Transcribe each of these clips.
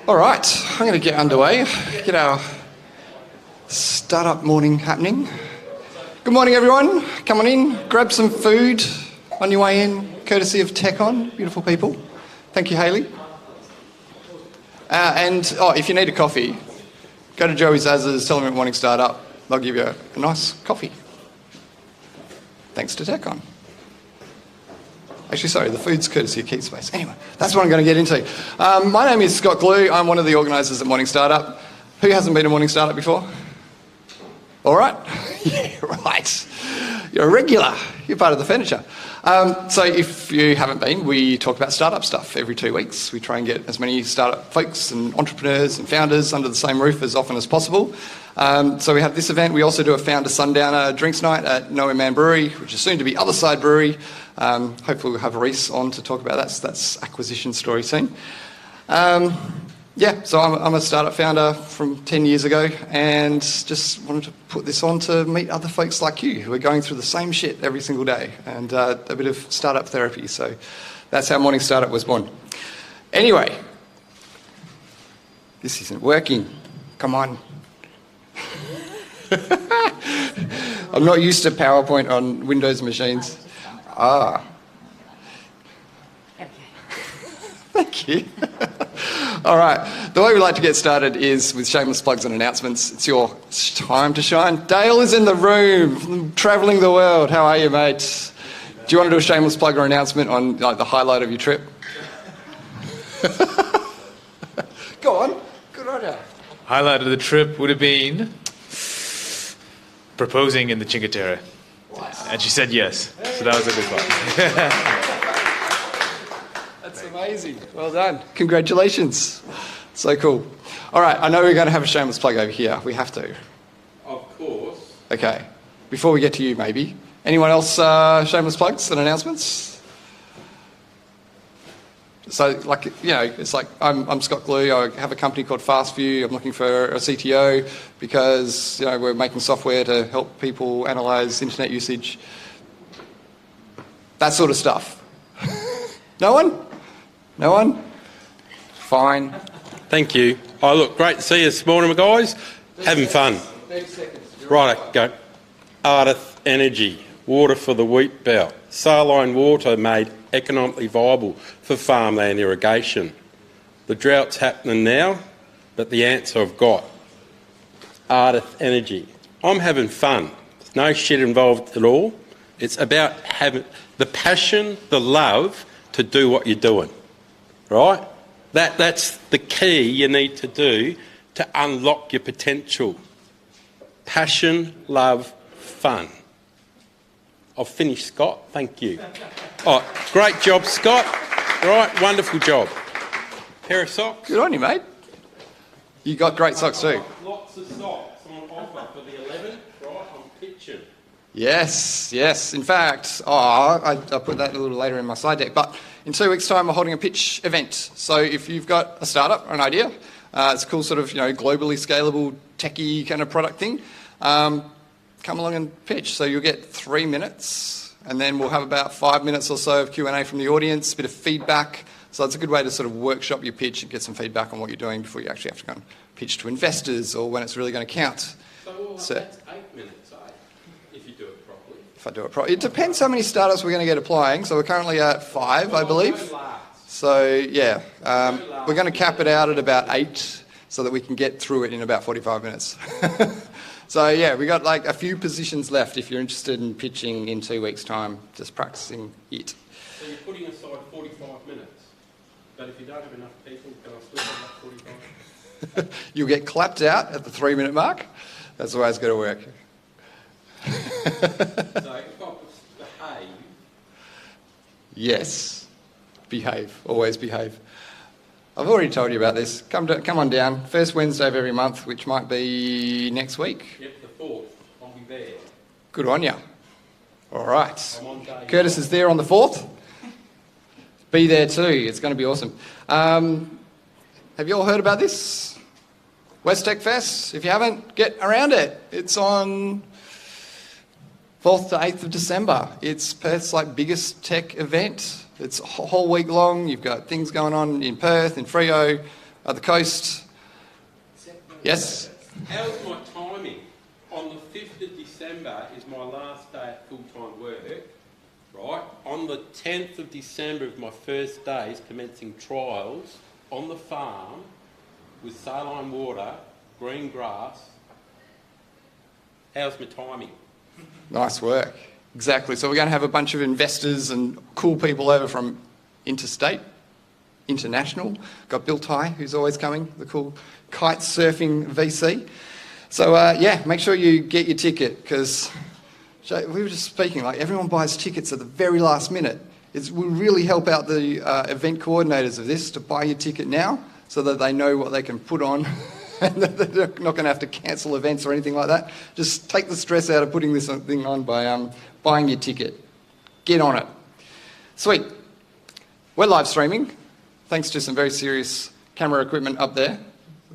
All right, I'm going to get underway, get our startup morning happening. Good morning, everyone. Come on in, grab some food on your way in, courtesy of TechOn. Beautiful people. Thank you, Hayley. If you need a coffee, go to Joey Zaz's, tell them at Morning Startup. They'll give you a nice coffee. Thanks to TechOn. Actually, sorry, the food's courtesy of Keepspace. Anyway, that's what I'm going to get into. My name is Scott Glue. I'm one of the organisers at Morning Startup. Who hasn't been to Morning Startup before? All right? Yeah, right. You're a regular. You're part of the furniture. So if you haven't been, we talk about startup stuff every 2 weeks. We try and get as many startup folks and entrepreneurs and founders under the same roof as often as possible. So we have this event. We also do a founder sundowner drinks night at Nowhere Man Brewery, which is soon to be Other Side Brewery. Hopefully we'll have Reese on to talk about that. So that's acquisition story soon. So I'm a startup founder from 10 years ago and just wanted to put this on to meet other folks like you who are going through the same shit every single day and a bit of startup therapy. So that's how Morning Startup was born. Anyway, this isn't working. Come on. I'm not used to PowerPoint on Windows machines. Thank you. All right. The way we like to get started is with shameless plugs and announcements. It's your time to shine. Dale is in the room, travelling the world. How are you, mate? Do you want to do a shameless plug or announcement on the highlight of your trip? Go on. Good on you. Highlight of the trip would have been proposing in the Cinque Terre. And she said yes. So that was a good one. That's amazing. Well done. Congratulations. So cool. All right, I know we're going to have a shameless plug over here. We have to. Of course. Okay. Before we get to you, maybe. Anyone else shameless plugs and announcements? So, it's like I'm Scott Glue. I have a company called FastView. I'm looking for a CTO because, we're making software to help people analyse internet usage. That sort of stuff. No one? No one? Fine. Thank you. Oh, look, great to see you this morning, guys. Having fun. 30 seconds. Right, go. Ardith Energy, water for the wheat belt. Saline water made economically viable for farmland irrigation. The drought's happening now, but the answer I've got. Ardith Energy. I'm having fun. There's no shit involved at all. It's about having the passion, the love to do what you're doing, right? That's the key you need to do to unlock your potential. Passion, love, fun. I've finished, Scott. Thank you. Oh, great job, Scott. All right, wonderful job. Pair of socks. Good on you, mate. You got great socks too. Lots of socks on offer for the 11th, right? I'm pitching. Yes. In fact, I put that a little later in my slide deck, but in 2 weeks' time, we're holding a pitch event. So if you've got a startup or an idea, it's a cool sort of, globally scalable, techie kind of product thing, come along and pitch. So you'll get 3 minutes, and then we'll have about 5 minutes or so of Q&A from the audience, a bit of feedback. So it's a good way to sort of workshop your pitch and get some feedback on what you're doing before you actually have to go and pitch to investors or when it's really going to count. So that's 8 minutes, if you do it properly. If I do it properly. It depends how many startups we're going to get applying. So we're currently at 5, I believe. So, yeah, we're going to cap it out at about 8 so that we can get through it in about 45 minutes. So, yeah, we got like a few positions left if you're interested in pitching in 2 weeks' time, just practicing it. So you're putting aside 45 minutes, but if you don't have enough people, can I still have that 45? You'll get clapped out at the 3 minute mark. That's the way it's going to work. So if I behave... Yes. Behave. Always behave. I've already told you about this. Come on down. First Wednesday of every month, which might be next week. Yep, the 4th. I'll be there. Good on you. All right. I'm on day Curtis is there on the 4th. Be there too. It's going to be awesome. Have you all heard about this? West Tech Fest. If you haven't, get around it. It's on 4th to 8th of December. It's Perth's biggest tech event. It's a whole week long. You've got things going on in Perth, in Freo, at the coast. Yes? How's my timing? On the 5th of December is my last day at full-time work, right? On the 10th of December is my first days commencing trials on the farm with saline water, green grass. How's my timing? Nice work. Exactly. So we're going to have a bunch of investors and cool people over from interstate, international. Got Bill Ty, who's always coming, the cool kite surfing VC. So yeah, make sure you get your ticket, because we were just speaking, like everyone buys tickets at the very last minute. It will really help out the event coordinators of this to buy your ticket now, so that they know what they can put on and that they're not going to have to cancel events or anything like that. Just take the stress out of putting this thing on by buying your ticket. Get on it. Sweet. We're live streaming, thanks to some very serious camera equipment up there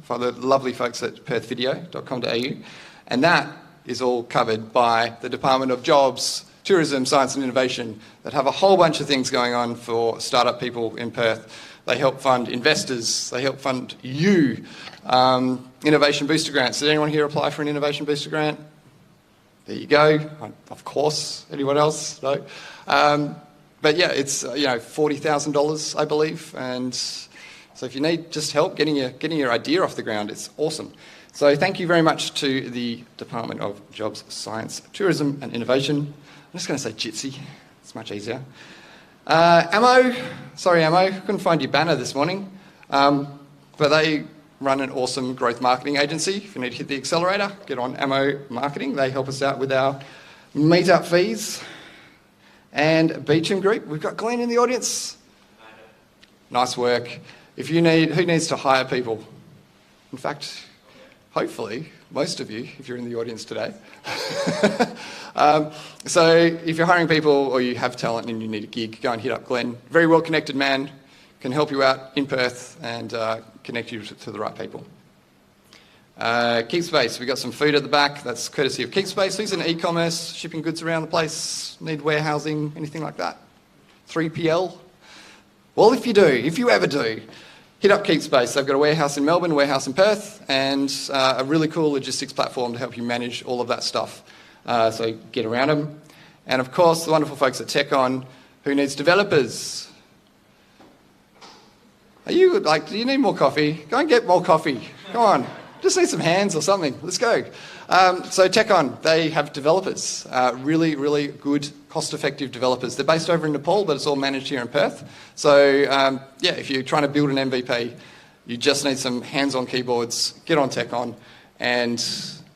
for the lovely folks at perthvideo.com.au. And that is all covered by the Department of Jobs, Tourism, Science and Innovation, that have a whole bunch of things going on for startup people in Perth. They help fund investors. They help fund you. Innovation Booster Grants. Did anyone here apply for an Innovation Booster Grant? There you go. Of course. Anyone else? No. But yeah, it's $40,000, I believe. And so if you need just help getting your idea off the ground, it's awesome. So thank you very much to the Department of Jobs, Science, Tourism and Innovation. I'm just going to say Jitsi. It's much easier. Ammo, couldn't find your banner this morning, but they run an awesome growth marketing agency. If you need to hit the accelerator, get on Ammo Marketing. They help us out with our meetup fees. And Beecham Group, we've got Glenn in the audience. Nice work. Who needs to hire people? In fact, hopefully, most of you, if you're in the audience today. So if you're hiring people or you have talent and you need a gig, go and hit up Glenn. Very well connected man, can help you out in Perth and connect you to the right people. Keepspace, we've got some food at the back. That's courtesy of Keepspace. Who's in e-commerce, shipping goods around the place, need warehousing, anything like that? 3PL? Well, if you ever do, hit up Keepspace. They've got a warehouse in Melbourne, a warehouse in Perth, and a really cool logistics platform to help you manage all of that stuff. So get around them. And of course, the wonderful folks at TechOn, who needs developers. Do you need more coffee? Go and get more coffee. Come on. Just need some hands or something. Let's go. So TechOn, they have developers, really, really good, cost-effective developers. They're based over in Nepal, but it's all managed here in Perth. So yeah, if you're trying to build an MVP, you just need some hands-on keyboards. Get on TechOn, and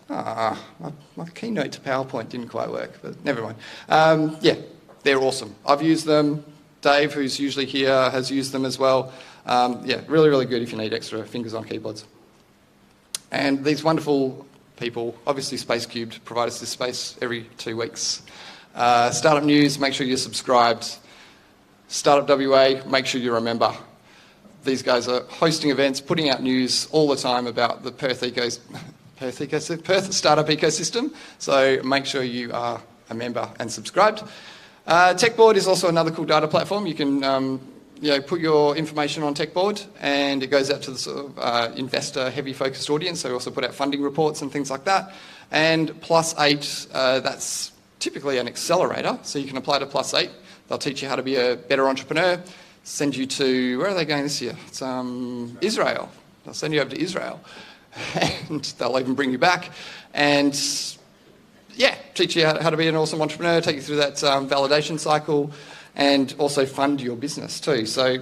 my keynote to PowerPoint didn't quite work, but never mind. Yeah, they're awesome. I've used them. Dave, who's usually here, has used them as well. Yeah, really, really good if you need extra fingers on keyboards. And these wonderful people, obviously Space Cubed, provide us this space every 2 weeks. Startup News, make sure you're subscribed. Startup WA, make sure you're a member. These guys are hosting events, putting out news all the time about the Perth startup ecosystem. So make sure you are a member and subscribed. Techboard is also another cool data platform. You can put your information on Techboard, and it goes out to the sort of investor heavy focused audience. So we also put out funding reports and things like that. And +8, that's typically an accelerator. So you can apply to +8. They'll teach you how to be a better entrepreneur, send you to, where are they going this year? It's Israel. They'll send you over to Israel, and they'll even bring you back. And yeah, teach you how to be an awesome entrepreneur, take you through that validation cycle, and also fund your business too. So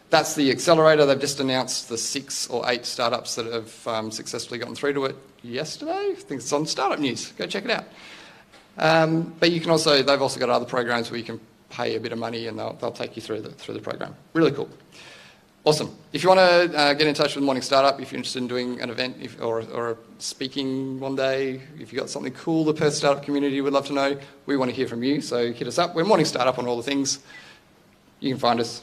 that's the accelerator. They've just announced the 6 or 8 startups that have successfully gotten through to it yesterday. I think it's on Startup News. Go check it out. But you can also, they've also got other programs where you can pay a bit of money and they'll take you through the program. Really cool. Awesome. If you want to get in touch with Morning Startup, if you're interested in doing an event or speaking one day, if you've got something cool the Perth startup community would love to know, we want to hear from you. So hit us up. We're Morning Startup on all the things. You can find us.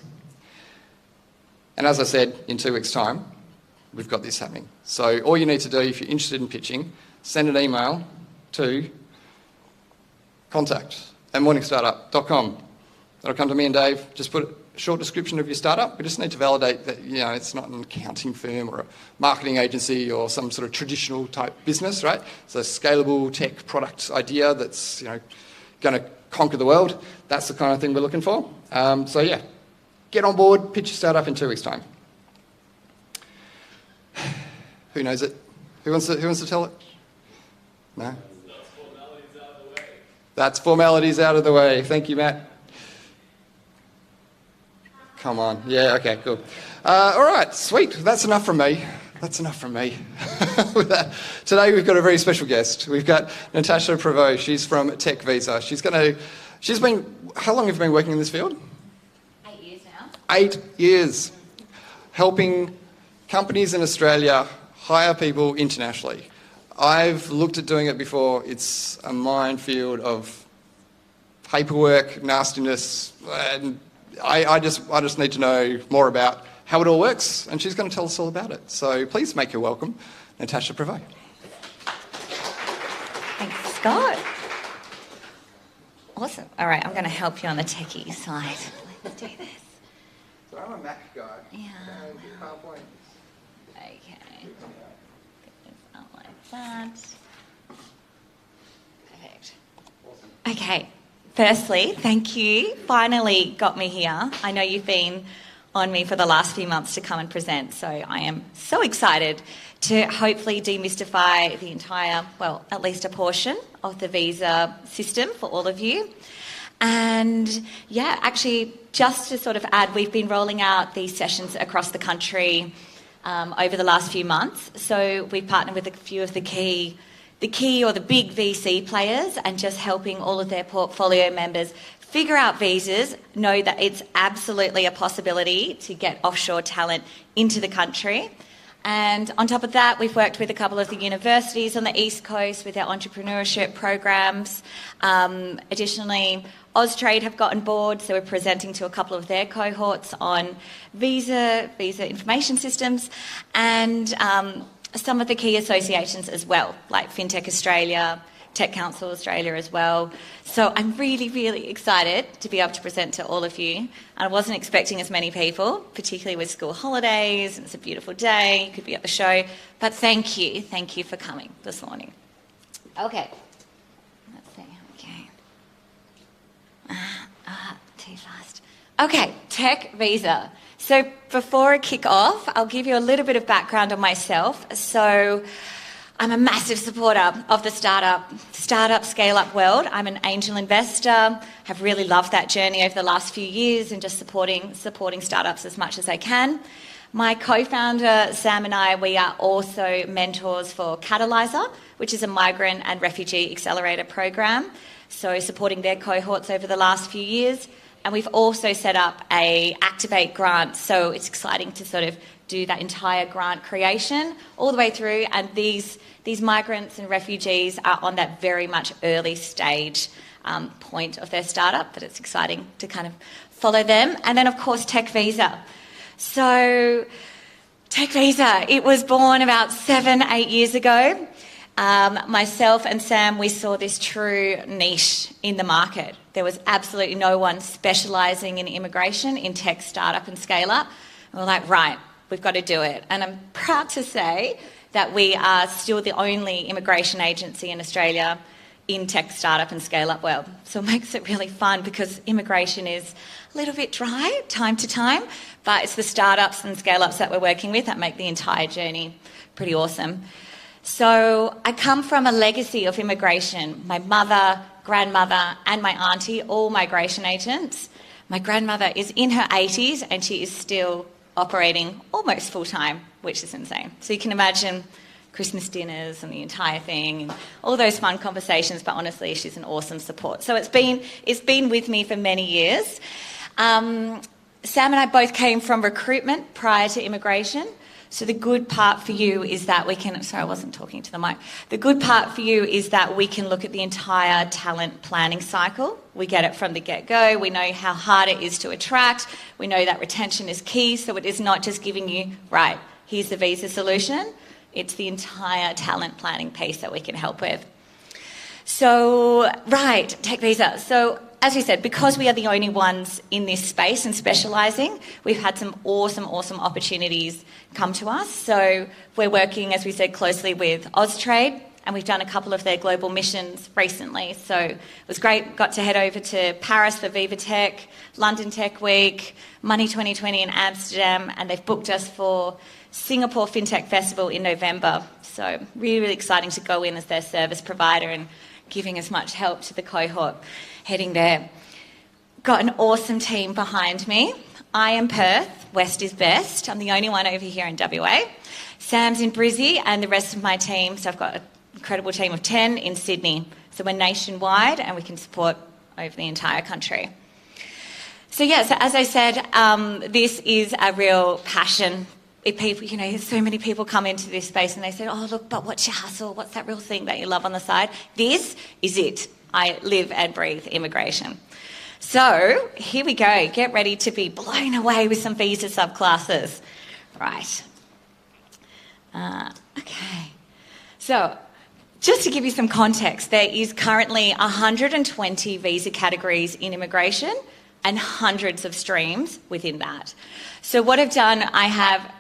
And as I said, in 2 weeks' time, we've got this happening. So all you need to do, if you're interested in pitching, send an email to contact@morningstartup.com. That'll come to me and Dave. Just put short description of your startup. We just need to validate that, you know, it's not an accounting firm or a marketing agency or some sort of traditional type business, right? It's a scalable tech product idea that's, you know, going to conquer the world. That's the kind of thing we're looking for. So yeah, get on board, pitch your startup in 2 weeks' time. Who knows it? Who wants to tell it? No? That's formalities out of the way. Thank you, Matt. Come on. Yeah, okay, cool. All right, sweet. That's enough from me. That's enough from me. Today we've got a very special guest. We've got Natasha Prévot. She's from Techvisa. How long have you been working in this field? 8 years now. 8 years. Helping companies in Australia hire people internationally. I've looked at doing it before. It's a minefield of paperwork, nastiness, and I just need to know more about how it all works, and she's going to tell us all about it. So please make her welcome, Natasha Prévot. Thanks, Scott. Awesome. All right, I'm going to help you on the techie side. Let's do this. So I'm a Mac guy. Yeah. PowerPoint. Okay. Get this out like that. Perfect. Awesome. Okay. Firstly, thank you. Finally got me here. I know you've been on me for the last few months to come and present, so I am so excited to hopefully demystify the entire, well, at least a portion of the visa system for all of you. And yeah, actually, just to sort of add, we've been rolling out these sessions across the country over the last few months. So we've partnered with a few of the key or the big VC players, and just helping all of their portfolio members figure out visas, know that it's absolutely a possibility to get offshore talent into the country. And on top of that, we've worked with a couple of the universities on the East Coast with their entrepreneurship programs. Additionally, Austrade have got on board, so we're presenting to a couple of their cohorts on visa information systems, and some of the key associations as well, like FinTech Australia, Tech Council Australia as well. So I'm really, really excited to be able to present to all of you. And I wasn't expecting as many people, particularly with school holidays, and it's a beautiful day, you could be at the show. But thank you for coming this morning. Okay. Let's see, okay. Too fast. Okay, Techvisa. So before I kick off, I'll give you a little bit of background on myself. So I'm a massive supporter of the startup scale-up world. I'm an angel investor, have really loved that journey over the last few years, and just supporting startups as much as I can. My co-founder, Sam, and I, we are also mentors for Catalyzer, which is a migrant and refugee accelerator program. So supporting their cohorts over the last few years. And we've also set up a Activate grant, so it's exciting to sort of do that entire grant creation all the way through. And these migrants and refugees are on that very much early stage point of their startup, but it's exciting to kind of follow them. And then, of course, Techvisa. So Techvisa, it was born about 7-8 years ago. Myself and Sam, we saw this true niche in the market. There was absolutely no one specialising in immigration, in tech startup and scale-up. And we're like, right, we've got to do it. And I'm proud to say that we are still the only immigration agency in Australia in tech startup and scale-up world. So it makes it really fun, because immigration is a little bit dry time to time, but it's the startups and scale-ups that we're working with that make the entire journey pretty awesome. So I come from a legacy of immigration. My mother, grandmother, and my auntie, all migration agents. My grandmother is in her 80s and she is still operating almost full-time, which is insane. So you can imagine Christmas dinners and the entire thing and all those fun conversations, but honestly, she's an awesome support. So it's been with me for many years. Sam and I both came from recruitment prior to immigration. So the good part for you is that we can... Sorry, I wasn't talking to the mic. The good part for you is that we can look at the entire talent planning cycle. We get it from the get-go. We know how hard it is to attract. We know that retention is key. So it is not just giving you, right, here's the visa solution. It's the entire talent planning piece that we can help with. So, right, Techvisa. So as we said, because we are the only ones in this space and specialising, we've had some awesome opportunities come to us. So we're working, as we said, closely with Austrade, and we've done a couple of their global missions recently. So it was great. Got to head over to Paris for Viva Tech, London Tech Week, Money 2020 in Amsterdam, and they've booked us for Singapore FinTech Festival in November. So really exciting to go in as their service provider and giving as much help to the cohort heading there. Got an awesome team behind me. I am Perth, West is best. I'm the only one over here in WA. Sam's in Brizzy and the rest of my team, so I've got an incredible team of 10 in Sydney. So we're nationwide and we can support over the entire country. So as I said, this is a real passion. People, so many people come into this space and they say, oh, look, but what's your hustle? What's that real thing that you love on the side? This is it. I live and breathe immigration. So here we go. Get ready to be blown away with some visa subclasses. Right. Okay. So just to give you some context, there is currently 120 visa categories in immigration and hundreds of streams within that. So what I've done, I have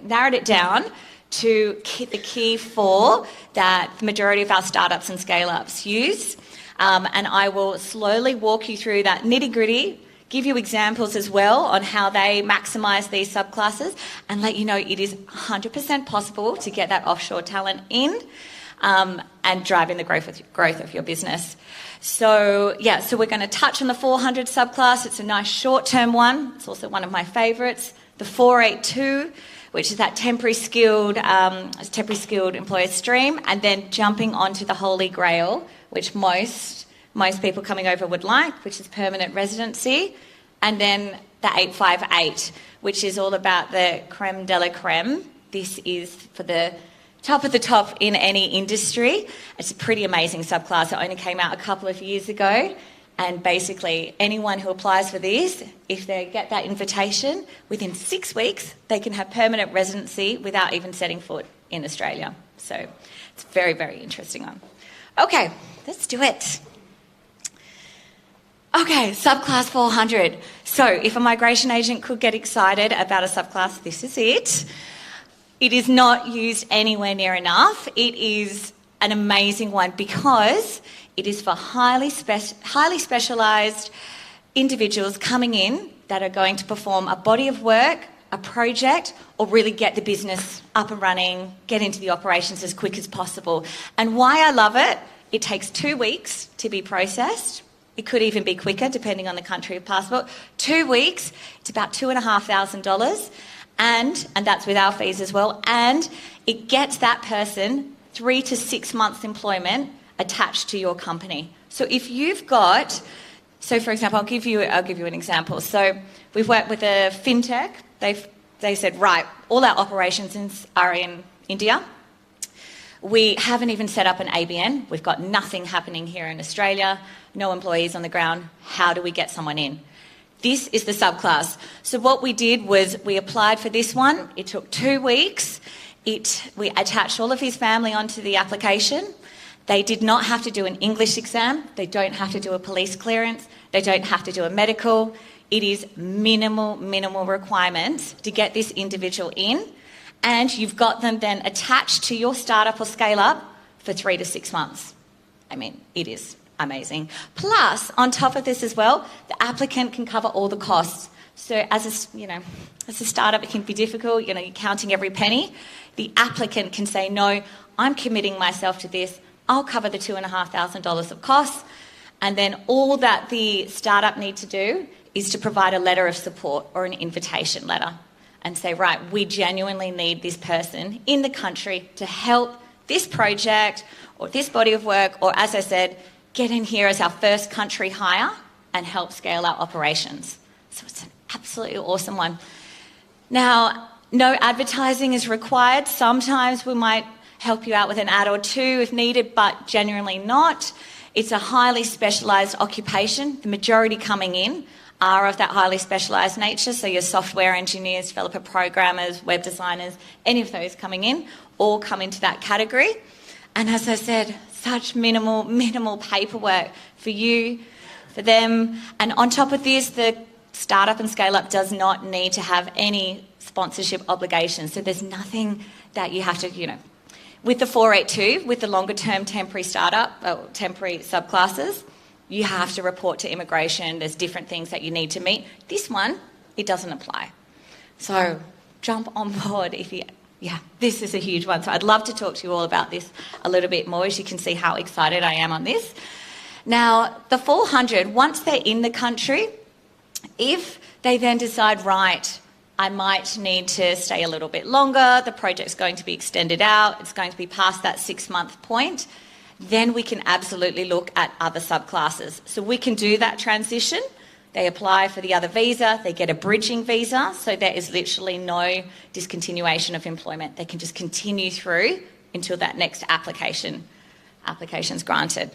narrowed it down to the key 4 that the majority of our startups and scale-ups use. And I will slowly walk you through that nitty-gritty, give you examples as well on how they maximise these subclasses, and let you know it is 100% possible to get that offshore talent in and driving the growth of your business. So we're going to touch on the 400 subclass. It's a nice short-term one. It's also one of my favourites. The 482, which is that temporary skilled employer stream, and then jumping onto the holy grail, which most people coming over would like, which is permanent residency, and then the 858, which is all about the creme de la creme. This is for the top of the top in any industry. It's a pretty amazing subclass. It only came out a couple of years ago, and basically anyone who applies for this, if they get that invitation, within 6 weeks they can have permanent residency without even setting foot in Australia. So it's a very, very interesting one. Okay, let's do it. Okay, subclass 400. So if a migration agent could get excited about a subclass, this is it. It is not used anywhere near enough. It is an amazing one because it is for highly specialised individuals coming in that are going to perform a body of work, a project, or really get the business up and running, get into the operations as quick as possible. And why I love it, it takes 2 weeks to be processed. It could even be quicker depending on the country of passport. 2 weeks, it's about $2,500. And that's with our fees as well, and it gets that person 3 to 6 months employment attached to your company. So if you've got, for example, I'll give you an example. So we've worked with a fintech. They said, right, all our operations are in India. We haven't even set up an ABN. We've got nothing happening here in Australia, no employees on the ground. How do we get someone in? This is the subclass. So what we did was we applied for this one. It took 2 weeks. We attached all of his family onto the application. They did not have to do an English exam. They don't have to do a police clearance. They don't have to do a medical. It is minimal requirements to get this individual in. And you've got them then attached to your startup or scale up for 3 to 6 months. I mean, it is amazing. Plus, on top of this as well, the applicant can cover all the costs. So as a startup, it can be difficult. You're counting every penny. The applicant can say, no, I'm committing myself to this. I'll cover the $2,500 of costs. And then all that the startup need to do is to provide a letter of support or an invitation letter and say, right, we genuinely need this person in the country to help this project or this body of work, or as I said, get in here as our first country hire and help scale our operations. So it's an absolutely awesome one. Now, no advertising is required. Sometimes we might help you out with an ad or two if needed, but generally not. It's a highly specialised occupation. The majority coming in are of that highly specialised nature. So your software engineers, developer programmers, web designers, any of those coming in, all come into that category. And as I said, such minimal paperwork for you, for them. And on top of this, the startup and scale-up does not need to have any sponsorship obligations. So there's nothing that you have to, With the 482, with the longer-term temporary temporary subclasses, you have to report to immigration. There's different things that you need to meet. This one, it doesn't apply. So jump on board if you... Yeah, this is a huge one. So I'd love to talk to you all about this a little bit more, as you can see how excited I am on this. Now, the 400, once they're in the country, if they then decide, right, I might need to stay a little bit longer, the project's going to be extended out, it's going to be past that 6-month point, then we can absolutely look at other subclasses. So we can do that transition. They apply for the other visa, they get a bridging visa, so there is literally no discontinuation of employment. They can just continue through until that next application's granted.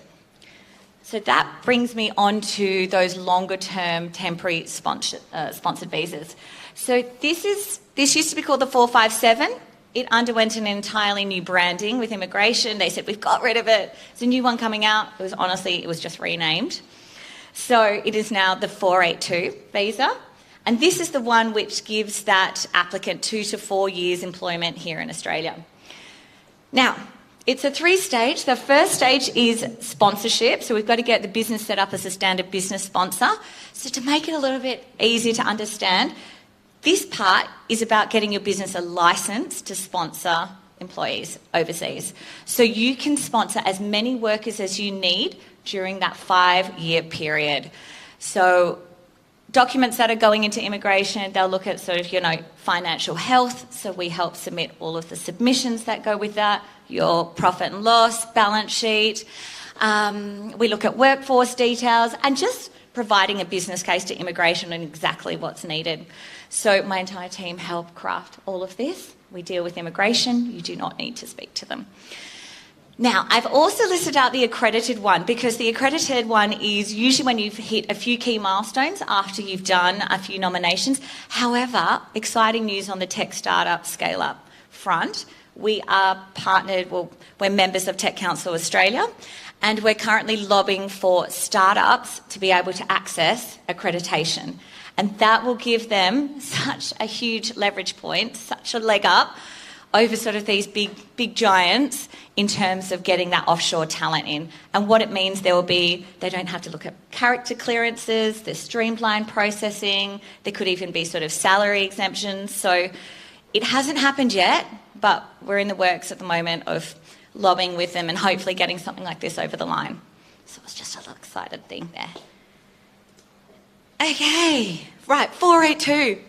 So that brings me on to those longer-term temporary sponsored visas. So this used to be called the 457. It underwent an entirely new branding with immigration. They said, we've got rid of it. There's a new one coming out. It was just renamed. So it is now the 482 visa. And this is the one which gives that applicant 2 to 4 years employment here in Australia. Now, it's a 3-stage. The first stage is sponsorship. So we've got to get the business set up as a standard business sponsor. So to make it a little bit easier to understand, this part is about getting your business a license to sponsor employees overseas. So you can sponsor as many workers as you need during that 5-year period. So documents that are going into immigration, they'll look at financial health. So we help submit all of the submissions that go with that, your profit and loss, balance sheet. We look at workforce details and just providing a business case to immigration and exactly what's needed. So my entire team help craft all of this. We deal with immigration. You do not need to speak to them. Now, I've also listed out the accredited one, because the accredited one is usually when you've hit a few key milestones after you've done a few nominations. However, exciting news on the tech startup scale-up front. We are partnered, we're members of Tech Council Australia, and we're currently lobbying for startups to be able to access accreditation. And that will give them such a huge leverage point, such a leg up over sort of these big giants in terms of getting that offshore talent in. And what it means, they don't have to look at character clearances, there's streamlined processing, there could even be sort of salary exemptions. So it hasn't happened yet, but we're in the works at the moment of lobbying with them and hopefully getting something like this over the line. So it's just a little excited thing there. Okay, right, 482.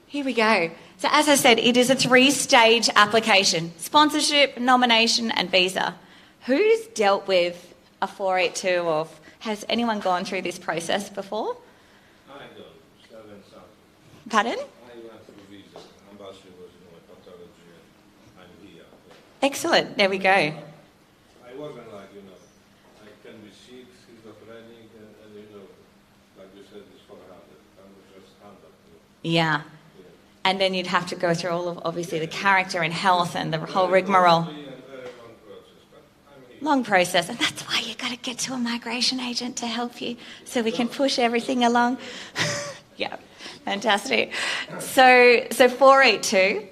Here we go. So as I said, it is a 3-stage application: sponsorship, nomination and visa. Who's dealt with a 482 or has anyone gone through this process before? I don't. Pardon? I went through visa. Ambassador was in my pathology and I'm here. Excellent, there we go. I wasn't like, I can be sick, schizophrenic, and like you said, it's 400. I was just standard. Yeah. And then you'd have to go through all of, obviously, the character and health and the whole rigmarole. Long process, and that's why you've got to get to a migration agent to help you so we can push everything along. Yeah, fantastic. So 482,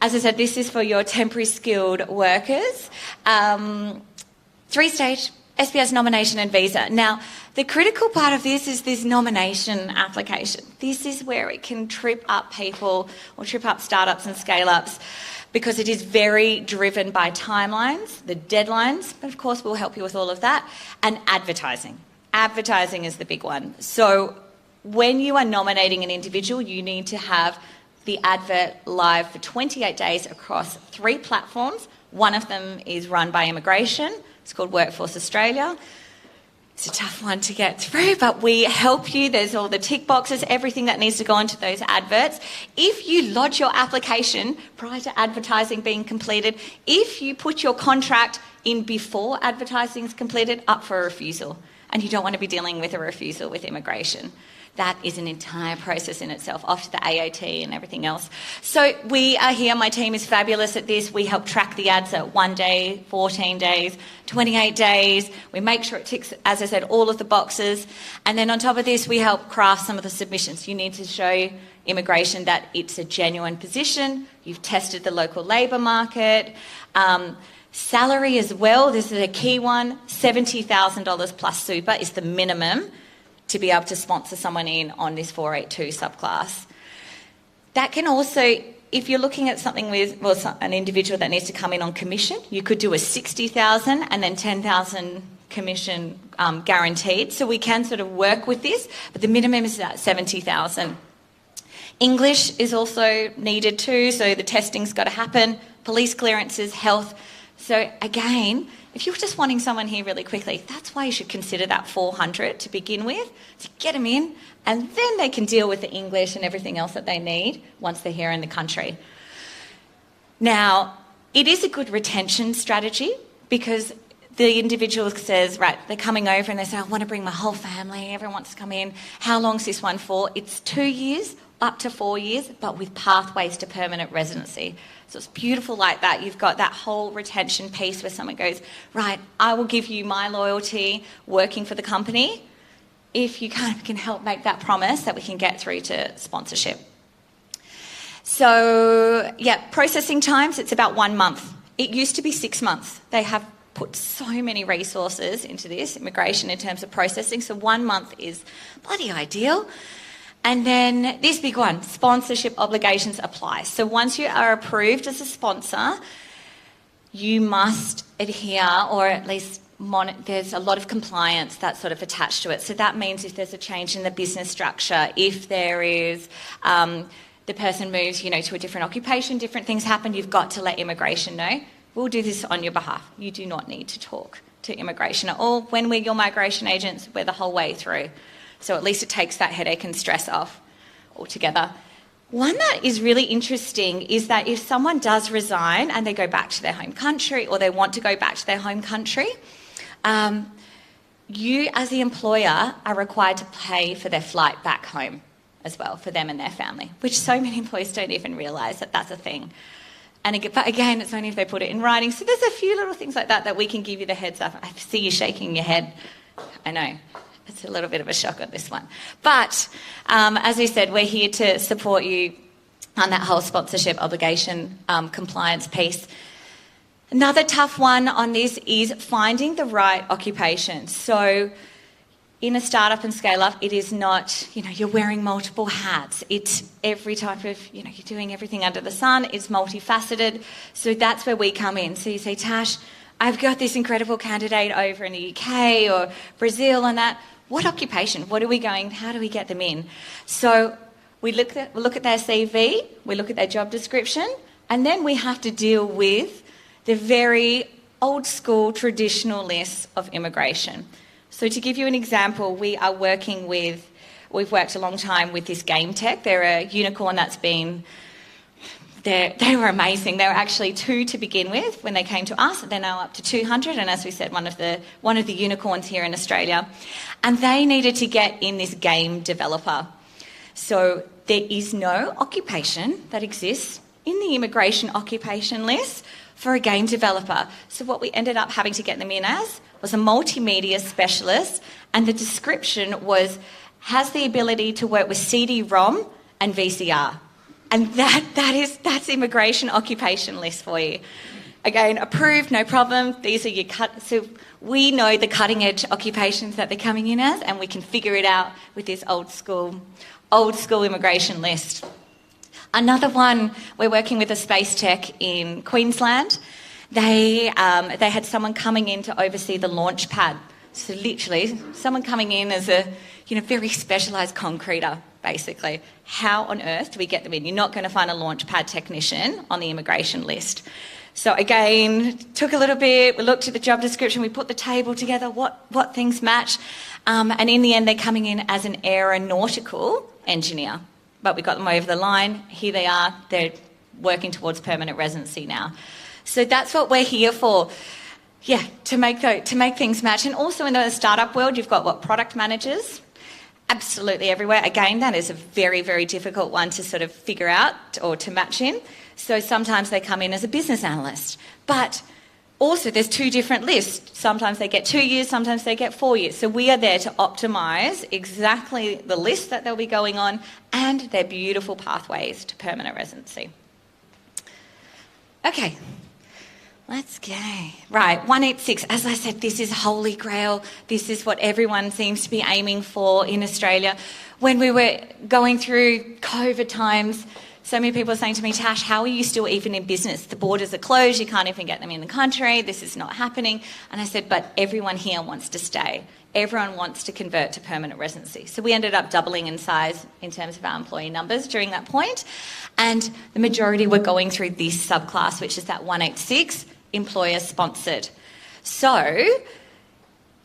as I said, this is for your temporary skilled workers. 3-stage SPS nomination and visa. Now, the critical part of this is this nomination application. This is where it can trip up people or trip up startups and scale-ups, because it is very driven by timelines, the deadlines, but of course we'll help you with all of that, and advertising. Advertising is the big one. So when you are nominating an individual, you need to have the advert live for 28 days across 3 platforms. One of them is run by immigration. It's called Workforce Australia. It's a tough one to get through, but we help you. There's all the tick boxes, everything that needs to go into those adverts. If you lodge your application prior to advertising being completed, if you put your contract in before advertising is completed, up for a refusal. And you don't want to be dealing with a refusal with immigration. That is an entire process in itself, off to the AAT and everything else. So we are here, my team is fabulous at this. We help track the ads at 1 day, 14 days, 28 days. We make sure it ticks, as I said, all of the boxes. And then on top of this, we help craft some of the submissions. You need to show immigration that it's a genuine position. You've tested the local labour market. Salary as well, this is a key one. $70,000 plus super is the minimum to be able to sponsor someone in on this 482 subclass. That can also, if you're looking at something with an individual that needs to come in on commission, you could do a 60,000 and then 10,000 commission guaranteed. So we can sort of work with this, but the minimum is at 70,000. English is also needed too, so the testing's got to happen. Police clearances, health. So again, if you're just wanting someone here really quickly, that's why you should consider that 400 to begin with, to get them in, and then they can deal with the English and everything else that they need once they're here in the country. Now, it is a good retention strategy because the individual says, right, they're coming over and they say, I want to bring my whole family, everyone wants to come in. How long's this one for? It's 2 years, up to 4 years, but with pathways to permanent residency. So it's beautiful like that. You've got that whole retention piece where someone goes, right, I will give you my loyalty working for the company if you kind of can help make that promise that we can get through to sponsorship. So, yeah, processing times, it's about 1 month. It used to be 6 months. They have put so many resources into this, immigration, in terms of processing. So 1 month is bloody ideal. And then this big one, sponsorship obligations apply. So once you are approved as a sponsor, you must adhere, or at least there's a lot of compliance that's sort of attached to it. So that means if there's a change in the business structure, if there is the person moves, to a different occupation, different things happen, you've got to let immigration know. We'll do this on your behalf. You do not need to talk to immigration at all. When we're your migration agents, we're the whole way through. So at least it takes that headache and stress off altogether. One that is really interesting is that if someone does resign and they go back to their home country, or they want to go back to their home country, you as the employer are required to pay for their flight back home as well, for them and their family, which so many employees don't even realise that that's a thing. But again, it's only if they put it in writing. So there's a few little things like that we can give you the heads up. I see you shaking your head. I know. It's a little bit of a shock on this one. But as we said, we're here to support you on that whole sponsorship obligation compliance piece. Another tough one on this is finding the right occupation. So in a startup and scale up, it is not, you're wearing multiple hats. It's every type of, you're doing everything under the sun. It's multifaceted. So that's where we come in. So you say, Tash, I've got this incredible candidate over in the UK or Brazil and that. What occupation? How do we get them in? So we look at their CV, we look at their job description, and then we have to deal with the very old school traditional list of immigration. So to give you an example, we've worked a long time with this game tech. They're a unicorn that's been, they were amazing. They were actually 2 to begin with when they came to us. They're now up to 200, and as we said, one of the unicorns here in Australia. And they needed to get in this game developer. So there is no occupation that exists in the immigration occupation list for a game developer. So what we ended up having to get them in as was a multimedia specialist, and the description has the ability to work with CD-ROM and VCR. And that's immigration occupation list for you. Again, approved, no problem. These are your so we know the cutting edge occupations that they're coming in as, and we can figure it out with this old school immigration list. Another one, we're working with a space tech in Queensland. They had someone coming in to oversee the launch pad. So literally, someone coming in as a very specialised concreter, basically. How on earth do we get them in? You're not going to find a launch pad technician on the immigration list. So again, took a little bit, we looked at the job description, we put the table together, what things match, and in the end they're coming in as an aeronautical engineer. But we got them over the line, here they are, they're working towards permanent residency now. So that's what we're here for. Yeah, to make things match. And also in the startup world, you've got product managers, absolutely everywhere. Again, that is a very, very difficult one to sort of figure out or to match in. So sometimes they come in as a business analyst. But also there's two different lists. Sometimes they get 2 years, sometimes they get 4 years. So we are there to optimise exactly the list that they'll be going on and their beautiful pathways to permanent residency. Okay. Let's go. Right, 186. As I said, this is holy grail. This is what everyone seems to be aiming for in Australia. When we were going through COVID times, so many people are saying to me, Tash, how are you still even in business? The borders are closed, you can't even get them in the country, this is not happening. And I said, but everyone here wants to stay. Everyone wants to convert to permanent residency. So we ended up doubling in size in terms of our employee numbers during that point. And the majority were going through this subclass, which is that 186, employer sponsored. So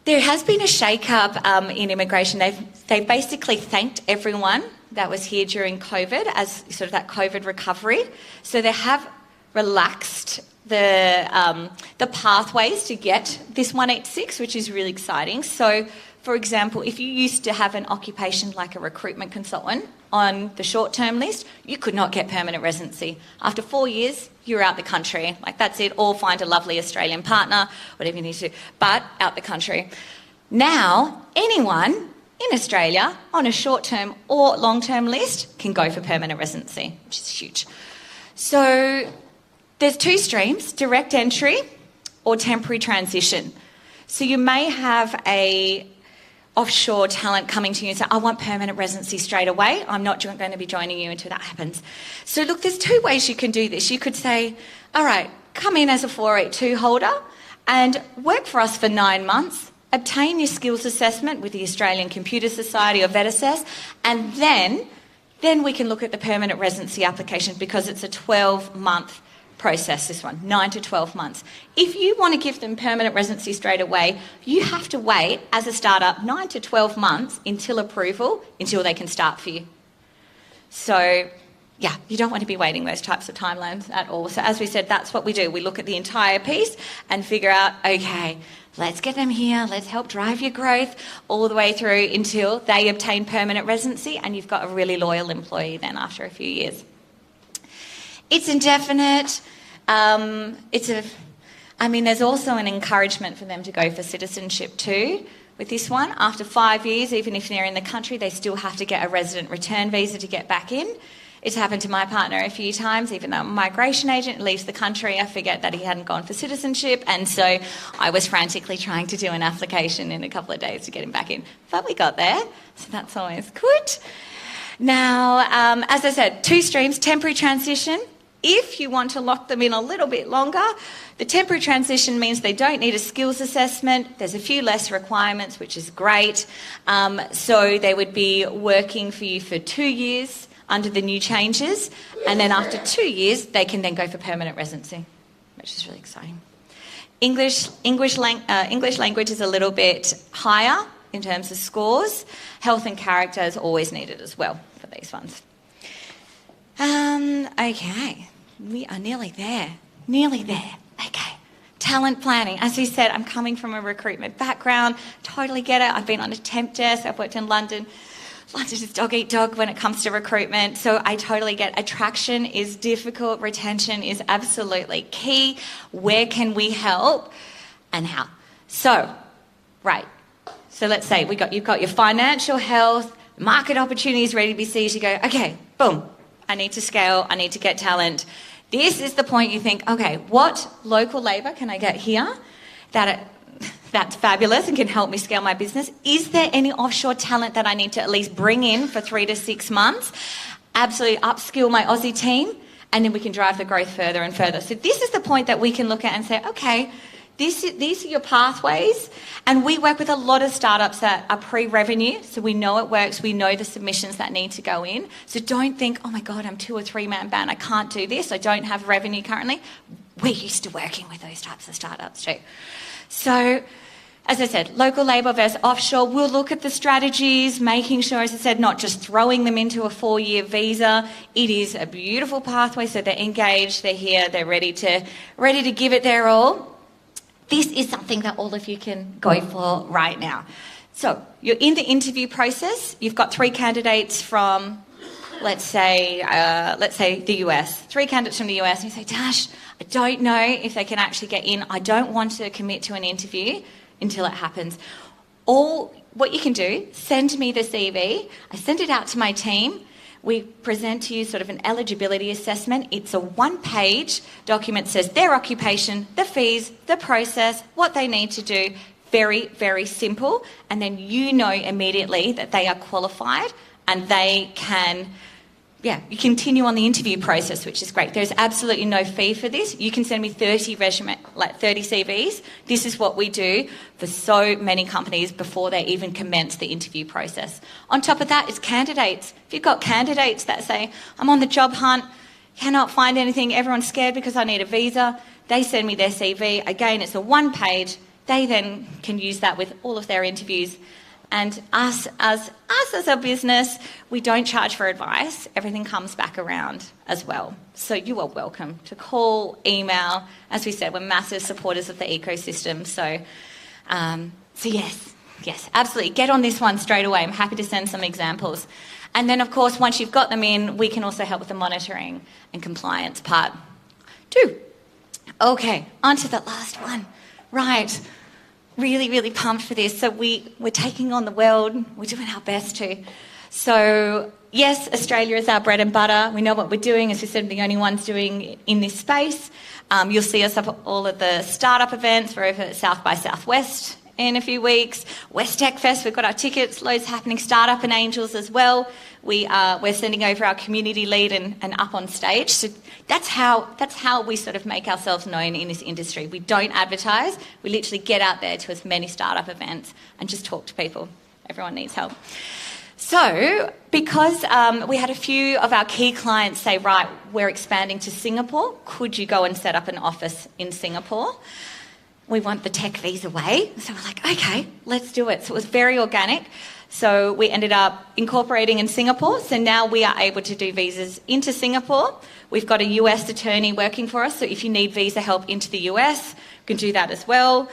there has been a shake-up in immigration. They've basically thanked everyone that was here during COVID as sort of that COVID recovery. So they have relaxed the pathways to get this 186, which is really exciting. So, for example, if you used to have an occupation like a recruitment consultant on the short-term list, you could not get permanent residency. After 4 years, you're out the country. Like, that's it, or find a lovely Australian partner, whatever you need to do, but out the country. Now, anyone in Australia on a short-term or long-term list can go for permanent residency, which is huge. So there's two streams, direct entry or temporary transition. So you may have a offshore talent coming to you and say, I want permanent residency straight away. I'm not going to be joining you until that happens. So look, there's two ways you can do this. You could say, all right, come in as a 482 holder and work for us for 9 months, obtain your skills assessment with the Australian Computer Society or VetAssess, and then we can look at the permanent residency application because it's a 12-month process, this one, 9 to 12 months. If you want to give them permanent residency straight away, you have to wait as a startup 9 to 12 months until approval, until they can start for you. So, yeah, you don't want to be waiting those types of timelines at all. So as we said, that's what we do. We look at the entire piece and figure out, okay, let's get them here, let's help drive your growth all the way through until they obtain permanent residency and you've got a really loyal employee then after a few years. It's indefinite. There's also an encouragement for them to go for citizenship too. With this one, after 5 years, even if they're in the country, they still have to get a resident return visa to get back in. It's happened to my partner a few times. Even though I'm a migration agent, leaves the country, I forget that he hadn't gone for citizenship, and so I was frantically trying to do an application in a couple of days to get him back in. But we got there, so that's always good. Now, as I said, two streams, temporary transition. If you want to lock them in a little bit longer, the temporary transition means they don't need a skills assessment. There's a few less requirements, which is great. So they would be working for you for 2 years under the new changes, and then after 2 years, they can then go for permanent residency, which is really exciting. English language is a little bit higher in terms of scores. Health and character is always needed as well for these ones. Okay, we are nearly there. Okay, talent planning. As we said, I'm coming from a recruitment background, totally get it. I've been on a temp desk, I've worked in London. London is dog eat dog when it comes to recruitment, so I totally get attraction is difficult, retention is absolutely key. Where can we help and how? So, right, so let's say you've got your financial health, market opportunities ready to be seized. You go, okay, boom. I need to scale, I need to get talent. This is the point you think, okay, what local labour can I get here that's fabulous and can help me scale my business? Is there any offshore talent that I need to at least bring in for 3 to 6 months? Absolutely upskill my Aussie team, and then we can drive the growth further and further. So this is the point that we can look at and say, okay, these are your pathways, and we work with a lot of startups that are pre-revenue, so we know it works, we know the submissions that need to go in. So don't think, oh my God, I'm 2 or 3 man band, I can't do this, I don't have revenue currently. We're used to working with those types of startups too. So, as I said, local labour versus offshore, we'll look at the strategies, making sure, as I said, not just throwing them into a 4-year visa. It is a beautiful pathway, so they're engaged, they're here, they're ready to give it their all. This is something that all of you can go for right now. So you're in the interview process. You've got 3 candidates from, let's say the US. 3 candidates from the US, and you say, Tash, I don't know if they can actually get in. I don't want to commit to an interview until it happens. What you can do, send me the CV. I send it out to my team. We present to you sort of an eligibility assessment. It's a 1-page document, says their occupation, the fees, the process, what they need to do. Very, very simple. And then you know immediately that they are qualified and they can, you continue on the interview process, which is great. There's absolutely no fee for this. You can send me 30 CVs. This is what we do for so many companies before they even commence the interview process. On top of that is candidates. If you've got candidates that say, I'm on the job hunt, cannot find anything, everyone's scared because I need a visa, they send me their CV. Again, it's a 1-page. They then can use that with all of their interviews. And us as a business, we don't charge for advice. Everything comes back around as well. So you are welcome to call, email. As we said, we're massive supporters of the ecosystem. So yes, absolutely. Get on this one straight away. I'm happy to send some examples. And then, of course, once you've got them in, we can also help with the monitoring and compliance part too. Okay, on to the last one. Right. Really, really pumped for this. So we're taking on the world. We're doing our best to. So yes, Australia is our bread and butter. We know what we're doing. As we said, we're the only ones doing in this space. You'll see us up at all of the startup events. We're over at South by Southwest in a few weeks. West Tech Fest, we've got our tickets, loads happening. Startup and Angels as well. We're sending over our community lead and up on stage. So that's how we sort of make ourselves known in this industry. We don't advertise. We literally get out there to as many startup events and just talk to people. Everyone needs help. So because we had a few of our key clients say, right, we're expanding to Singapore. Could you go and set up an office in Singapore? We want the Techvisa way. So we're like, okay, let's do it. So it was very organic. So we ended up incorporating in Singapore. So now we are able to do visas into Singapore. We've got a US attorney working for us. So if you need visa help into the US, you can do that as well.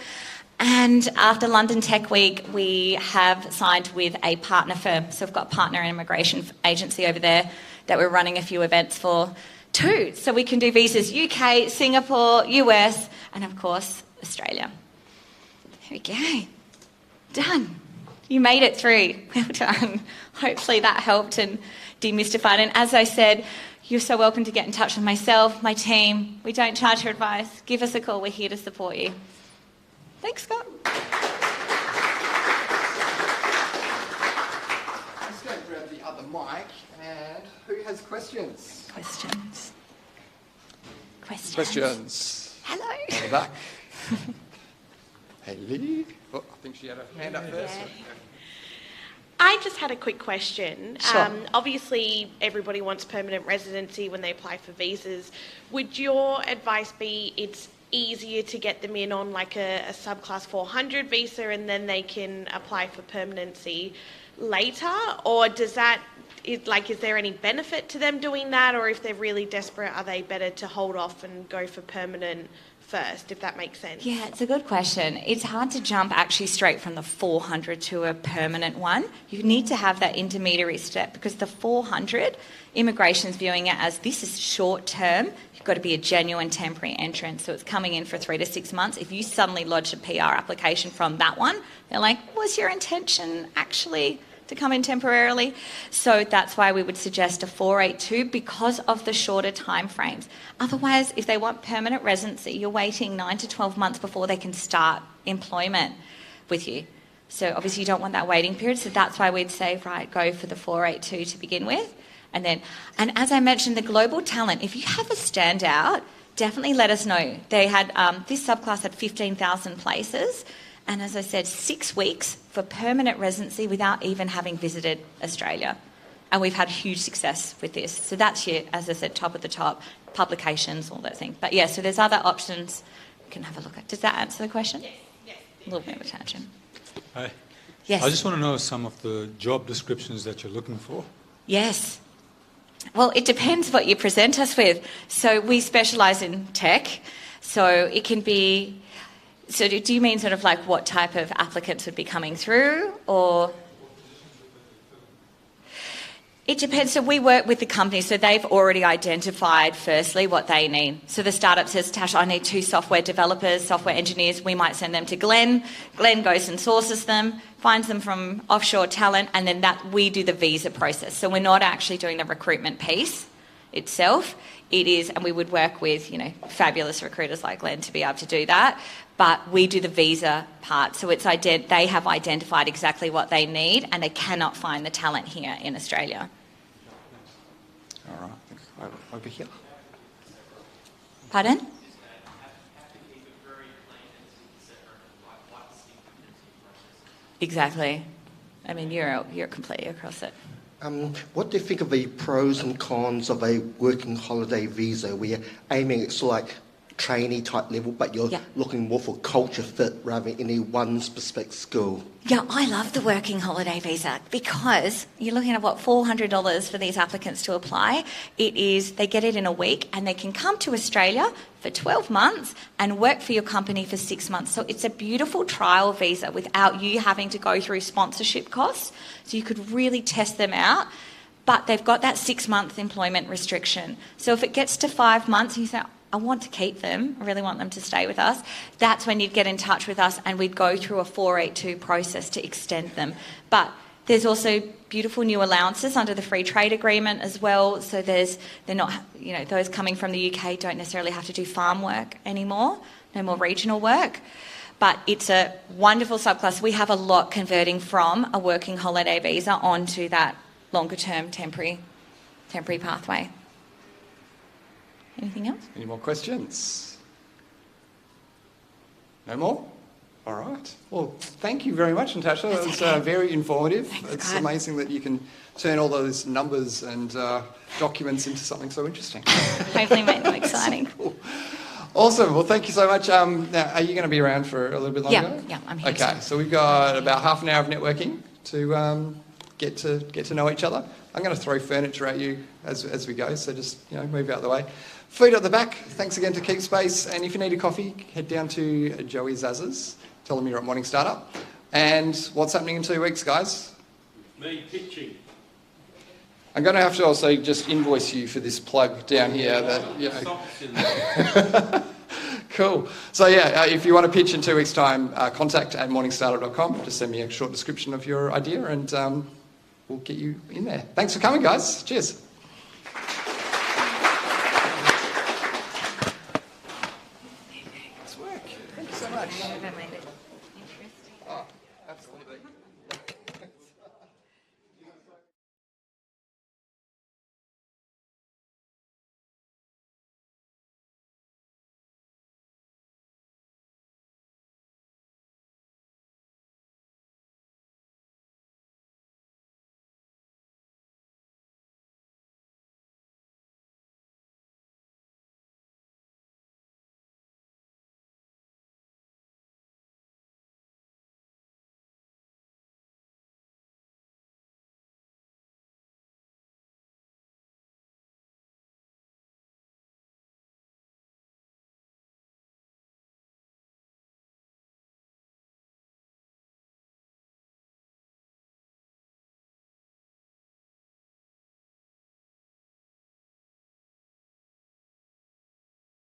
And after London Tech Week, we have signed with a partner firm. So we've got a partner and immigration agency over there that we're running a few events for too. So we can do visas UK, Singapore, US, and of course, Australia. There we go. Done. You made it through. Well done. Hopefully that helped and demystified. And as I said, you're so welcome to get in touch with myself, my team. We don't charge for advice. Give us a call. We're here to support you. Thanks, Scott. Let's go and grab the other mic. And who has questions? Questions. Hello. At the back. Haley. Oh, I think she had a hand up first. I just had a quick question. Sure. Obviously, everybody wants permanent residency when they apply for visas. Would your advice be it's easier to get them in on like a subclass 400 visa and then they can apply for permanency later? Or is there any benefit to them doing that? Or if they're really desperate, are they better to hold off and go for permanent first, if that makes sense? Yeah, it's a good question. It's hard to jump actually straight from the 400 to a permanent one. You need to have that intermediary step because the 400, immigration's viewing it as this is short term. You've got to be a genuine temporary entrant. So it's coming in for 3 to 6 months. If you suddenly lodge a PR application from that one, they're like, was your intention actually to come in temporarily? So that's why we would suggest a 482 because of the shorter time frames. Otherwise, if they want permanent residency, you're waiting 9 to 12 months before they can start employment with you. So obviously you don't want that waiting period. So that's why we'd say, right, go for the 482 to begin with. And as I mentioned, the global talent, if you have a standout, definitely let us know. They had, this subclass had 15,000 places. And as I said, 6 weeks for permanent residency without even having visited Australia. And we've had huge success with this. So that's your, as I said, top of the top, publications, all that thing. But yeah, so there's other options you can have a look at. Does that answer the question? Yes. A little bit of a tangent. Hi. Yes. I just want to know some of the job descriptions that you're looking for. Yes. Well, it depends what you present us with. So we specialise in tech. So it can be So do you mean sort of like what type of applicants would be coming through, or? It depends. So we work with the company, so they've already identified firstly what they need. So the startup says, Tash, I need 2 software developers, software engineers. We might send them to Glenn. Glenn goes and sources them, finds them from offshore talent, and then that we do the visa process. So we're not actually doing the recruitment piece itself. It is, and we would work with, fabulous recruiters like Glenn to be able to do that. But we do the visa part. So it's they have identified exactly what they need, and they cannot find the talent here in Australia. All right, over here. Pardon? Exactly. I mean, you're completely across it. What do you think of the pros and cons of a working holiday visa where you're aiming at sort of like trainee type level, but you're looking more for culture fit rather than any one specific skill? Yeah, I love the working holiday visa because you're looking at $400 for these applicants to apply. They get it in a week and they can come to Australia for 12 months and work for your company for 6 months. So it's a beautiful trial visa without you having to go through sponsorship costs. So you could really test them out. But they've got that 6-month employment restriction. So if it gets to 5 months and you say, I want to keep them, I really want them to stay with us, that's when you'd get in touch with us and we'd go through a 482 process to extend them. But there's also beautiful new allowances under the free trade agreement as well. So they're not, those coming from the UK don't necessarily have to do farm work anymore, no more regional work. But it's a wonderful subclass. We have a lot converting from a working holiday visa onto that longer term temporary pathway. Anything else? Any more questions? No more? All right. Well, thank you very much, Natasha. That was very informative. It's amazing that you can turn all those numbers and documents into something so interesting. Hopefully make them exciting. Cool. Awesome. Well, thank you so much. Now, are you going to be around for a little bit longer? Yeah, I'm here. Okay, so we've got about half an hour of networking to get to know each other. I'm going to throw furniture at you as we go, so just move out of the way. Feet at the back. Thanks again to Keep Space. And if you need a coffee, head down to Joey Zaz's. Tell them you're at Morning Startup. And what's happening in 2 weeks, guys? Me pitching. I'm going to have to also just invoice you for this plug down here. Cool. So if you want to pitch in 2 weeks' time, contact@morningstartup.com. Just send me a short description of your idea and we'll get you in there. Thanks for coming, guys. Cheers. Nice work. Thank you so much. I made it. Oh, absolutely.